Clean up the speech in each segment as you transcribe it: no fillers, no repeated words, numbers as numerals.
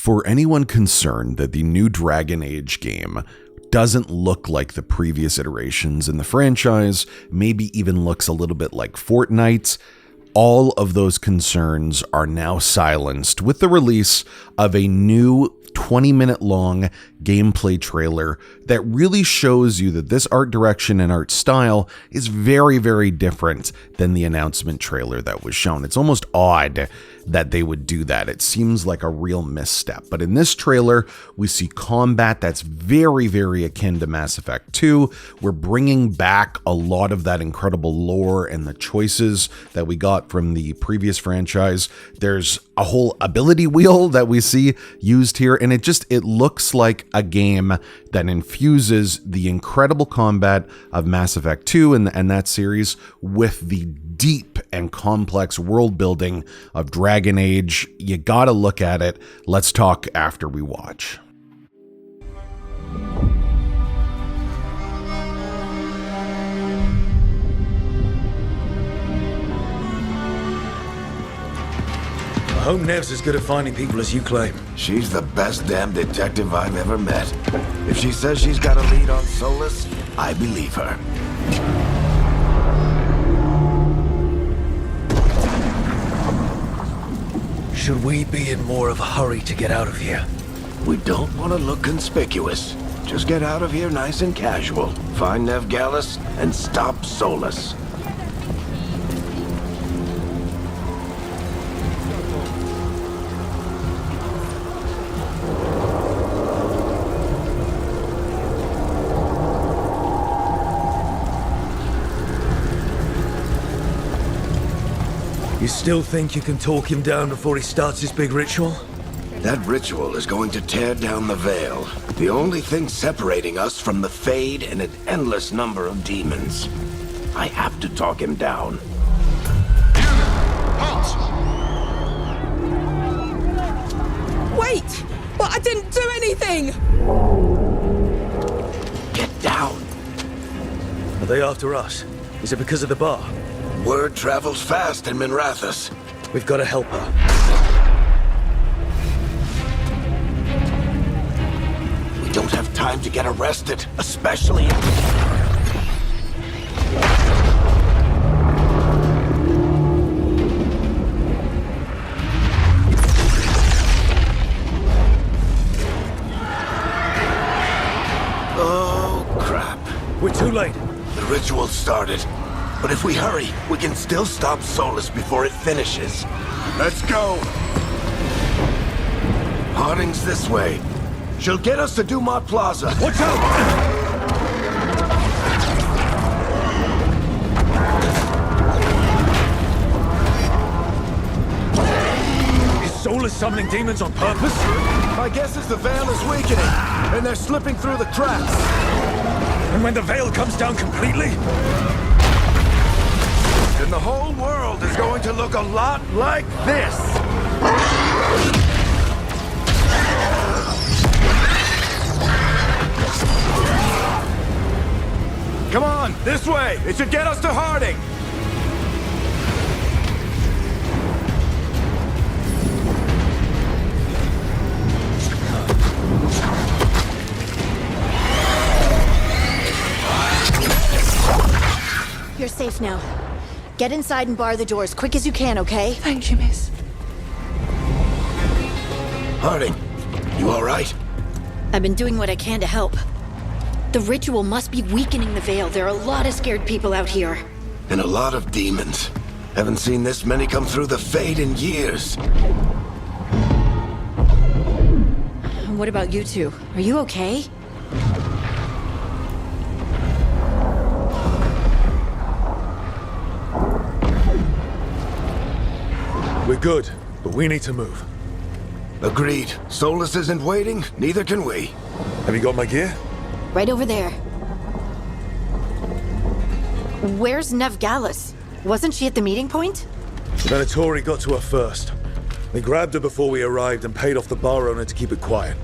For anyone concerned that the new Dragon Age game doesn't look like the previous iterations in the franchise, maybe even looks a little bit like Fortnite, all of those concerns are now silenced with the release of a new 20-minute long gameplay trailer that really shows you that this art direction and art style is very, very different than the announcement trailer that was shown. It's almost odd that they would do that. It seems like a real misstep. But in this trailer, we see combat that's very, very akin to Mass Effect 2. We're bringing back a lot of that incredible lore and the choices that we got from the previous franchise. There's a whole ability wheel that we see used here, and it looks like a game that infuses the incredible combat of Mass Effect 2 and that series with the deep and complex world building of Dragon Age. You gotta look at it. Let's talk after we watch. I hope Nev's as good at finding people as you claim. She's the best damn detective I've ever met. If she says she's got a lead on Solas, I believe her. Should we be in more of a hurry to get out of here? We don't want to look conspicuous. Just get out of here nice and casual. Find Nev Gallus and stop Solas. You still think you can talk him down before he starts his big ritual? That ritual is going to tear down the Veil. The only thing separating us from the Fade and an endless number of demons. I have to talk him down. Wait! But I didn't do anything! Get down. Are they after us? Is it because of the bar? Word travels fast in Minrathous. We've got to help her. We don't have time to get arrested, especially if... Oh, crap. We're too late. The ritual started. But if we hurry, we can still stop Solas before it finishes. Let's go! Harding's this way. She'll get us to Dumont Plaza. Watch out! Is Solas summoning demons on purpose? My guess is the Veil is weakening, and they're slipping through the cracks. And when the Veil comes down completely? And the whole world is going to look a lot like this. Come on, this way. It should get us to Harding. You're safe now. Get inside and bar the door as quick as you can, okay? Thank you, miss. Harding, you all right? I've been doing what I can to help. The ritual must be weakening the Veil. There are a lot of scared people out here. And a lot of demons. Haven't seen this many come through the Fade in years. What about you two? Are you okay? We're good, but we need to move. Agreed. Solas isn't waiting, neither can we. Have you got my gear? Right over there. Where's Nev Gallus? Wasn't she at the meeting point? The Venatori got to her first. They grabbed her before we arrived and paid off the bar owner to keep it quiet.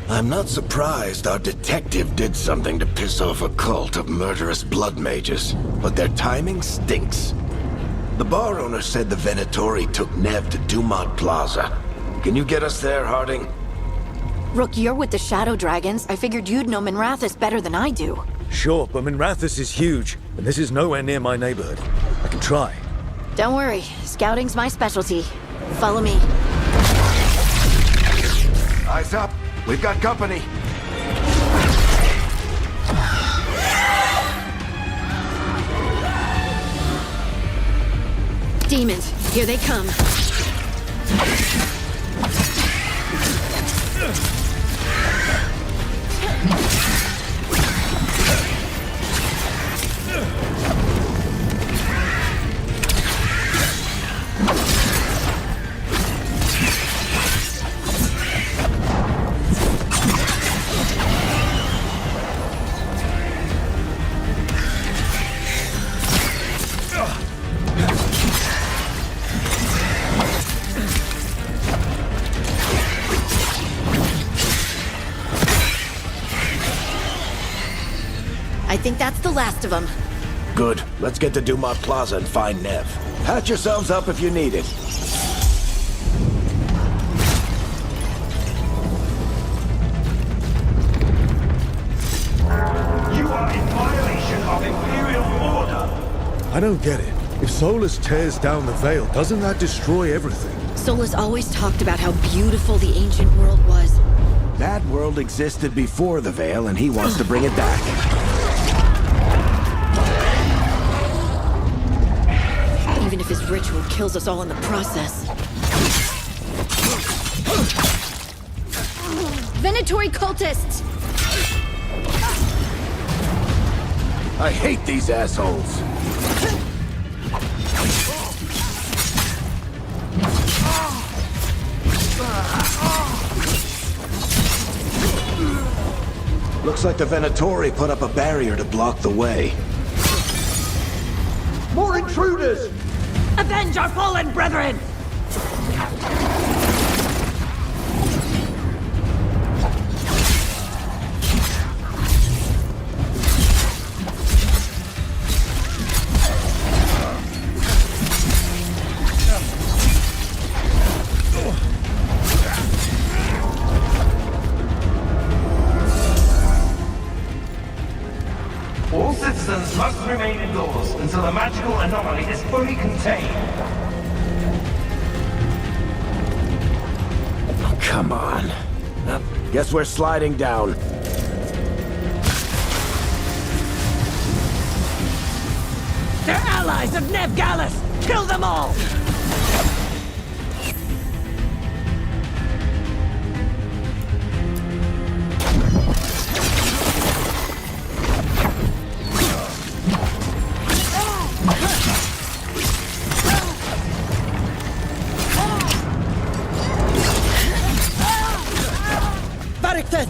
I'm not surprised our detective did something to piss off a cult of murderous blood mages, but their timing stinks. The bar owner said the Venatori took Nev to Dumont Plaza. Can you get us there, Harding? Rook, you're with the Shadow Dragons. I figured you'd know Minrathous better than I do. Sure, but Minrathous is huge, and this is nowhere near my neighborhood. I can try. Don't worry, scouting's my specialty. Follow me. Eyes up. We've got company. Demons, here they come. I think that's the last of them. Good. Let's get to Dumont Plaza and find Nev. Patch yourselves up if you need it. You are in violation of Imperial order. I don't get it. If Solas tears down the Veil, doesn't that destroy everything? Solas always talked about how beautiful the ancient world was. That world existed before the Veil, and he wants to bring it back. Even if his ritual kills us all in the process. Venatori cultists! I hate these assholes. Looks like the Venatori put up a barrier to block the way. More intruders! Avenge our fallen brethren! All citizens must remain indoors until the magical anomaly is fully contained. Oh, come on. Guess we're sliding down. They're allies of Nev Gallus! Kill them all!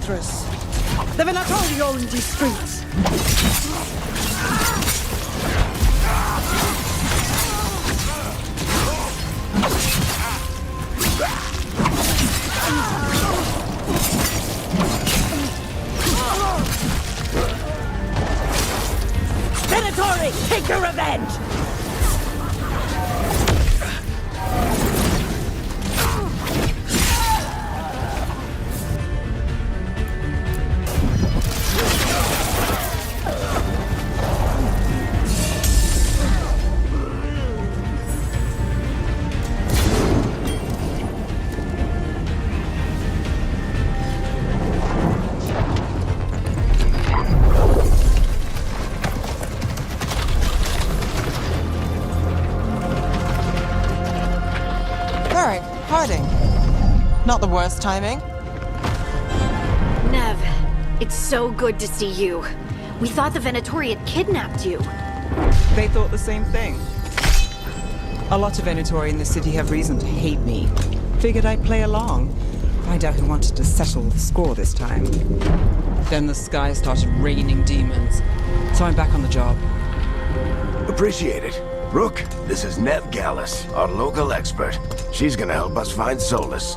Varric, the Venatori own these streets. Venatori, take your revenge! Varric, hiding. Not the worst timing. Nev, it's so good to see you. We thought the Venatori had kidnapped you. They thought the same thing. A lot of Venatori in the city have reason to hate me. Figured I'd play along. Find out who wanted to settle the score this time. Then the sky started raining demons. So I'm back on the job. Appreciate it. Rook, this is Nev Gallus, our local expert. She's gonna help us find Solas.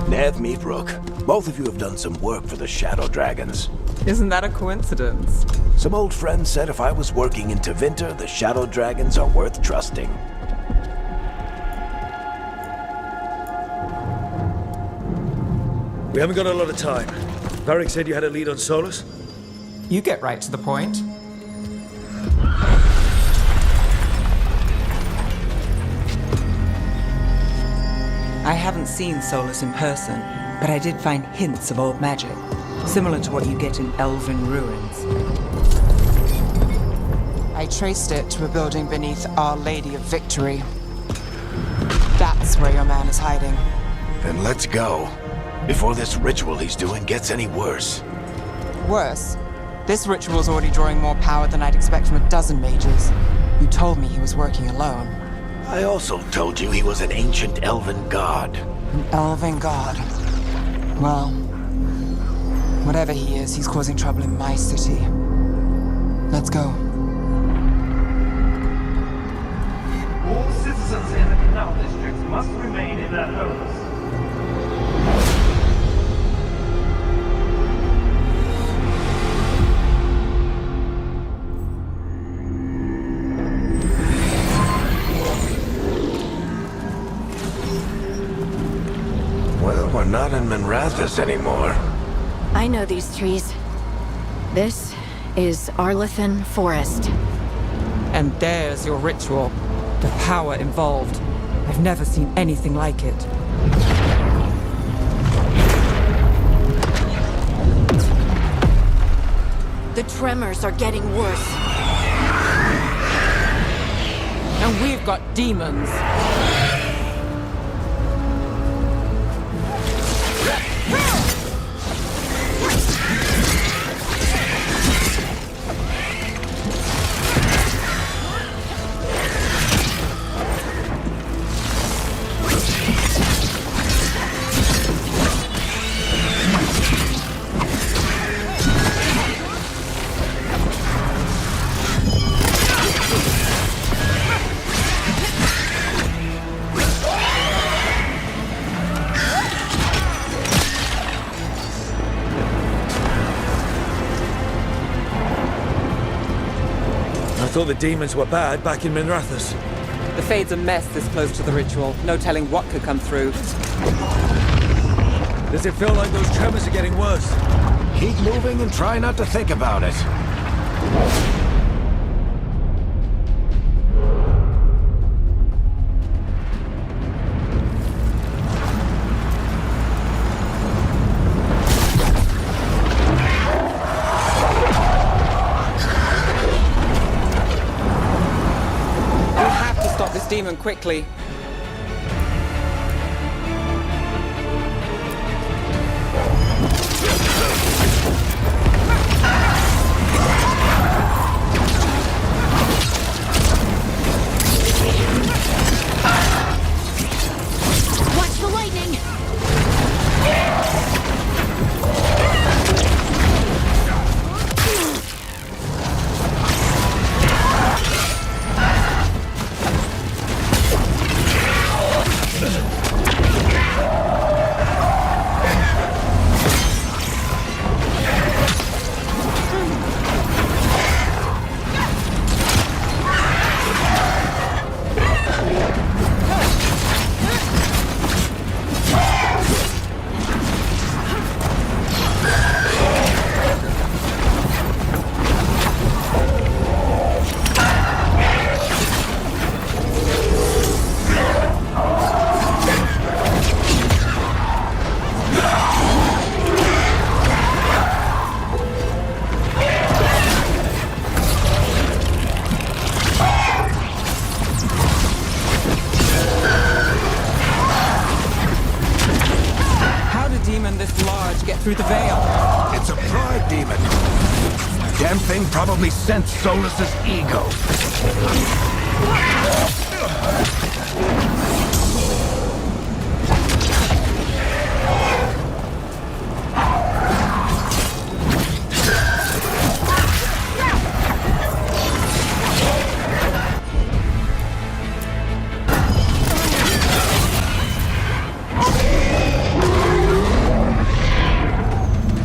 Nev, meet Rook. Both of you have done some work for the Shadow Dragons. Isn't that a coincidence? Some old friends said if I was working in Tevinter, the Shadow Dragons are worth trusting. We haven't got a lot of time. Varric said you had a lead on Solas? You get right to the point. I haven't seen Solas in person, but I did find hints of old magic, similar to what you get in elven ruins. I traced it to a building beneath Our Lady of Victory. That's where your man is hiding. Then let's go. Before this ritual he's doing gets any worse. Worse, this ritual's already drawing more power than I'd expect from a dozen mages. You told me he was working alone. I also told you he was an ancient elven god. An elven god. Well, whatever he is, he's causing trouble in my city. Let's go. All citizens in the canal districts must remain in their homes. Well, we're not in Minrathous anymore. I know these trees. This is Arlethan Forest. And there's your ritual. The power involved. I've never seen anything like it. The tremors are getting worse. And we've got demons. I thought the demons were bad back in Minrathous. The Fade's a mess this close to the ritual. No telling what could come through. Does it feel like those tremors are getting worse? Keep moving and try not to think about it. Demon quickly. Watch the lightning! Through the veil. It's a pride demon. Damn thing probably sensed Solas's ego.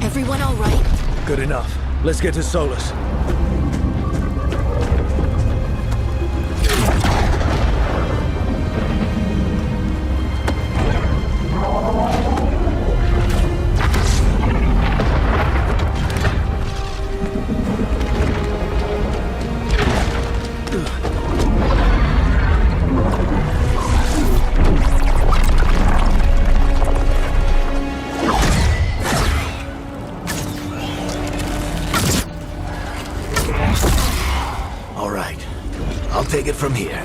Everyone all right? Good enough. Let's get to Solas. take it from here.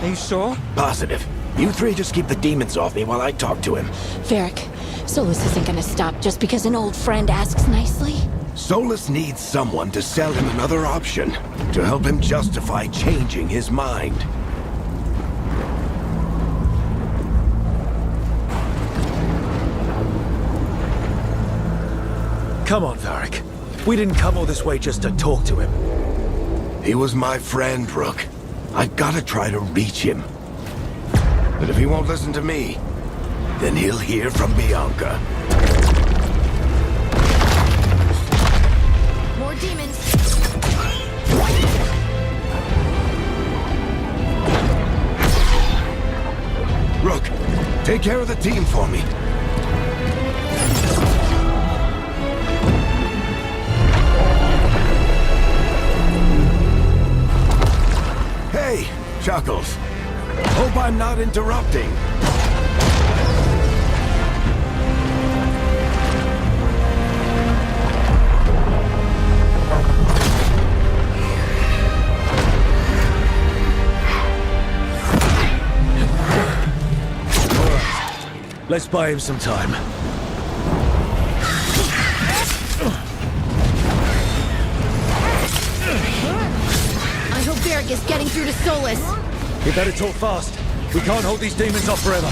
Are you sure? Positive. You three just keep the demons off me while I talk to him. Varric, Solas isn't gonna stop just because an old friend asks nicely. Solas needs someone to sell him another option, to help him justify changing his mind. Come on, Varric. We didn't come all this way just to talk to him. He was my friend, Rook. I gotta try to reach him. But if he won't listen to me, then he'll hear from Bianca. More demons. Rook, take care of the team for me. Hey, Chuckles. Hope I'm not interrupting. Let's buy him some time. I hope Varric is getting through to Solas. We better talk fast. We can't hold these demons off forever.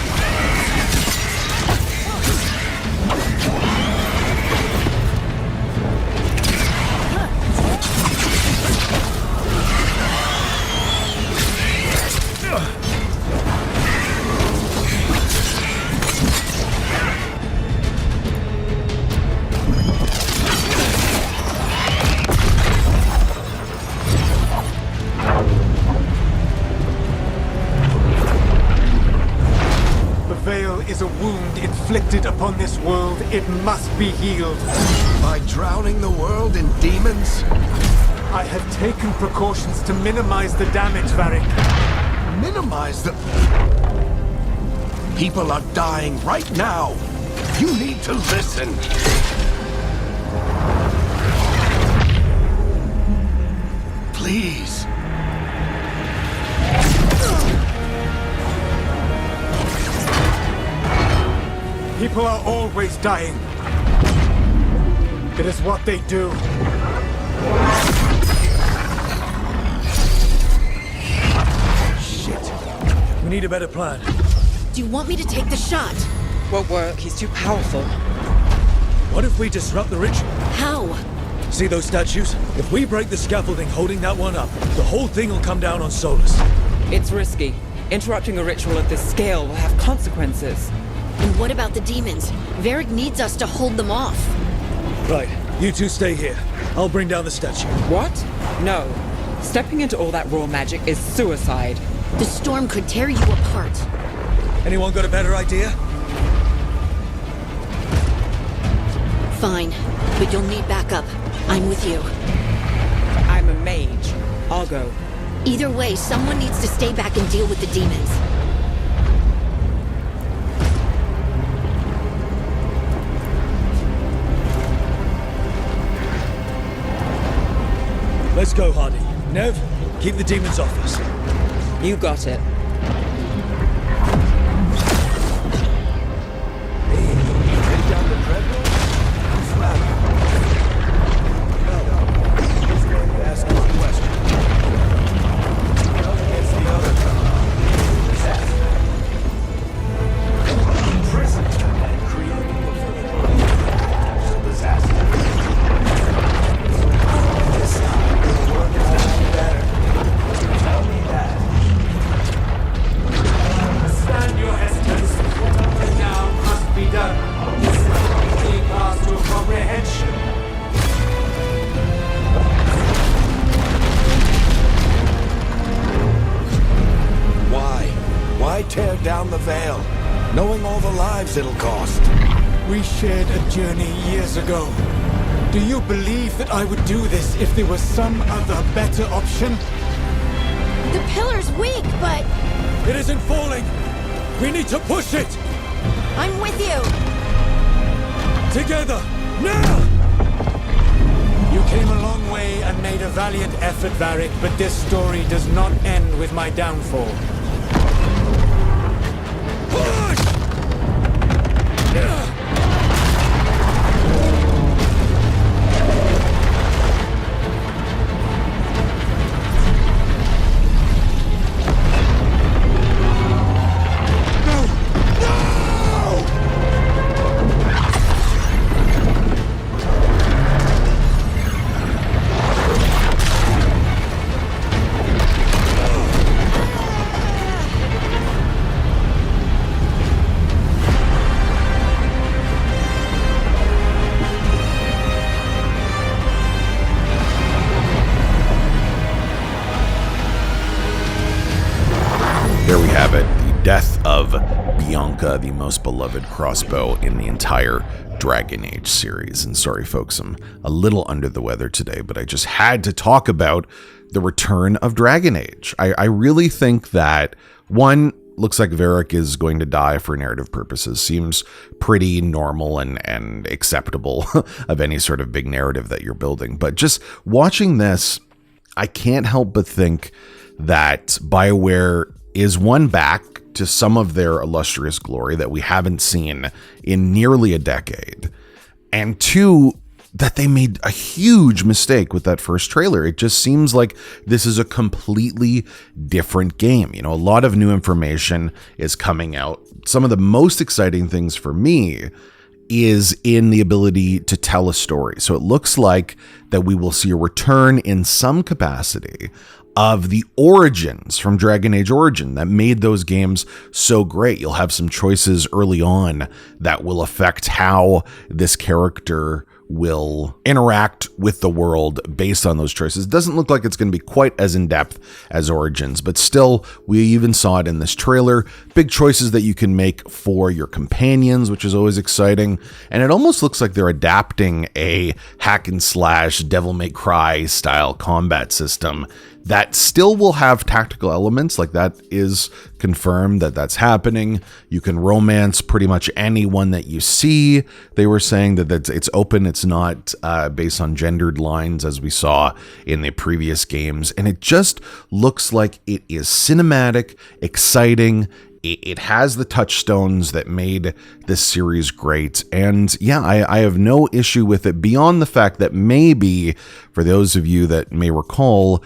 Is a wound inflicted upon this world. It must be healed. By drowning the world in demons? I have taken precautions to minimize the damage, Varric. Minimize the... People are dying right now. You need to listen. Please. People are always dying. It is what they do. Shit. We need a better plan. Do you want me to take the shot? Won't work. He's too powerful. What if we disrupt the ritual? How? See those statues? If we break the scaffolding holding that one up, the whole thing will come down on Solas. It's risky. Interrupting a ritual of this scale will have consequences. And what about the demons? Varric needs us to hold them off. Right, you two stay here. I'll bring down the statue. What? No. Stepping into all that raw magic is suicide. The storm could tear you apart. Anyone got a better idea? Fine, but you'll need backup. I'm with you. I'm a mage. I'll go. Either way, someone needs to stay back and deal with the demons. Let's go, Hardy. Nev, keep the demons off us. You got it. Tear down the veil, knowing all the lives it'll cost. We shared a journey years ago. Do you believe that I would do this if there was some other better option? The pillar's weak, but... It isn't falling! We need to push it! I'm with you! Together! Now! You came a long way. way and made a valiant effort, Varric, but this story does not end with my downfall. Push! There we have it, the death of Bianca, the most beloved crossbow in the entire Dragon Age series. And sorry folks, I'm a little under the weather today, but I just had to talk about the return of Dragon Age. I really think that, one, looks like Varric is going to die for narrative purposes. Seems pretty normal and acceptable of any sort of big narrative that you're building. But just watching this, I can't help but think that BioWare is one back to some of their illustrious glory that we haven't seen in nearly a decade. And two, that they made a huge mistake with that first trailer. It just seems like this is a completely different game. You know, a lot of new information is coming out. Some of the most exciting things for me is in the ability to tell a story. So it looks like that we will see a return in some capacity of the origins from Dragon Age Origin that made those games so great. You'll have some choices early on that will affect how this character will interact with the world based on those choices. It doesn't look like it's going to be quite as in-depth as Origins, but still, we even saw it in this trailer. Big choices that you can make for your companions, which is always exciting. And it almost looks like they're adapting a hack and slash Devil May Cry style combat system that still will have tactical elements. Like, that is confirmed that that's happening. You can romance pretty much anyone that you see. They were saying that it's open. It's not based on gendered lines as we saw in the previous games. And it just looks like it is cinematic, exciting. It has the touchstones that made this series great. And yeah, I have no issue with it beyond the fact that maybe, for those of you that may recall,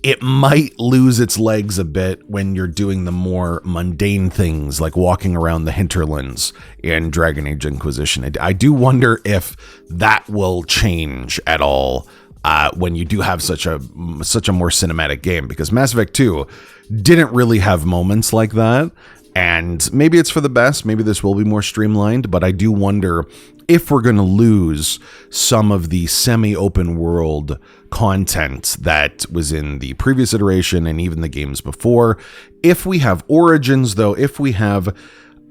it might lose its legs a bit when you're doing the more mundane things like walking around the hinterlands in Dragon Age Inquisition. I do wonder if that will change at all when you do have such a more cinematic game, because Mass Effect 2 didn't really have moments like that. And maybe it's for the best. Maybe this will be more streamlined, but I do wonder if we're going to lose some of the semi-open world content that was in the previous iteration and even the games before. If we have Origins, though, if we have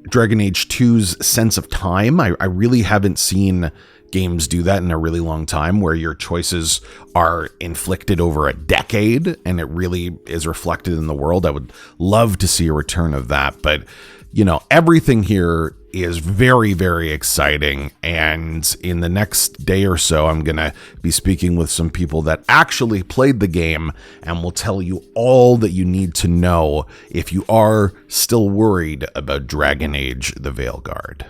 Dragon Age 2's sense of time, I really haven't seen games do that in a really long time, where your choices are inflicted over a decade and it really is reflected in the world. I would love to see a return of that. But, you know, everything here is very, very exciting. And in the next day or so, I'm going to be speaking with some people that actually played the game and will tell you all that you need to know if you are still worried about Dragon Age: The Veilguard.